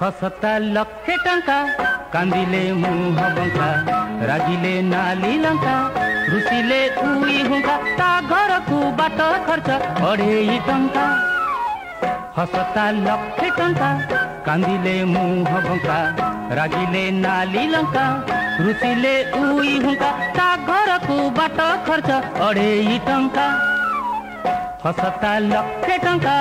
हसता लक्षे टंका कांदिले मुह बंका रागिले नाली लंका रुसिले उई हुंका ता घर को बाट खर्च 2.5 टंका। हसता लक्षे टंका कांदिले मुह बंका रागिले नाली लंका रुसिले उई हुंका ता घर को बाट खर्च 2.5 टंका। हसता लक्षे टंका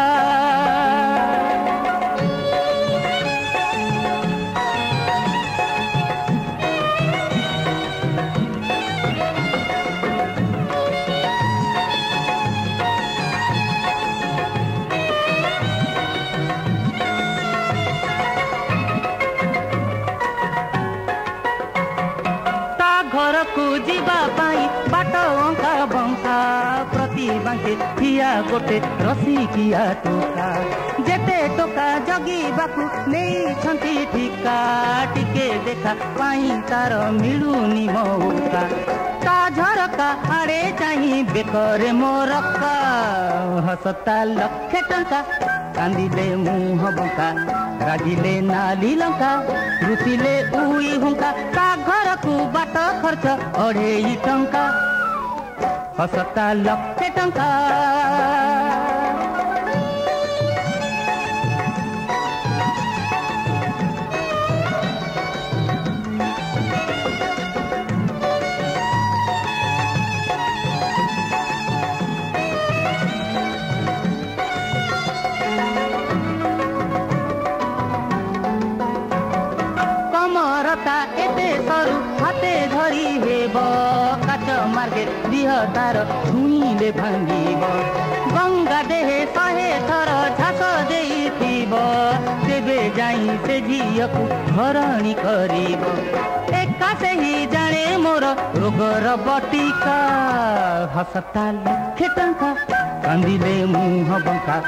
घर को जीवा पाई बाट अंका बंका प्रति बांके ठिया गोटे रसिकिया टोका जेते टोका जगी बाकू नहीं छंती ठिका टिके देखा पाई तार मिलुनी मौका ता झरका आड़े चाही बेकरे मोरका। हसता लक्षे टंका कांदिले मुह बंका रागिले नाली लंका रुसिले उई हुंका ता घर को बाट खर्च 2.5 टंका। हसता लक्षे टंका कमरता एते सरू हाते धरी हेब काच मार्गे दिह तार छुईले भांगीब गंगा देहे 100 थर झास देइथिब तेबे जाई से झियकु घरणी करिब एका से ही जाने मोर रोगर बटिका। हसता लक्षे टंका कांदिले मुह बंका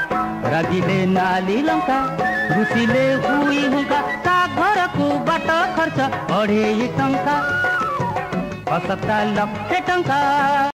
रागिले नाली लंका रुसिले उई हुंका ता घर को बाट खर्च 2.5 टंका। हसता लक्षे टंका।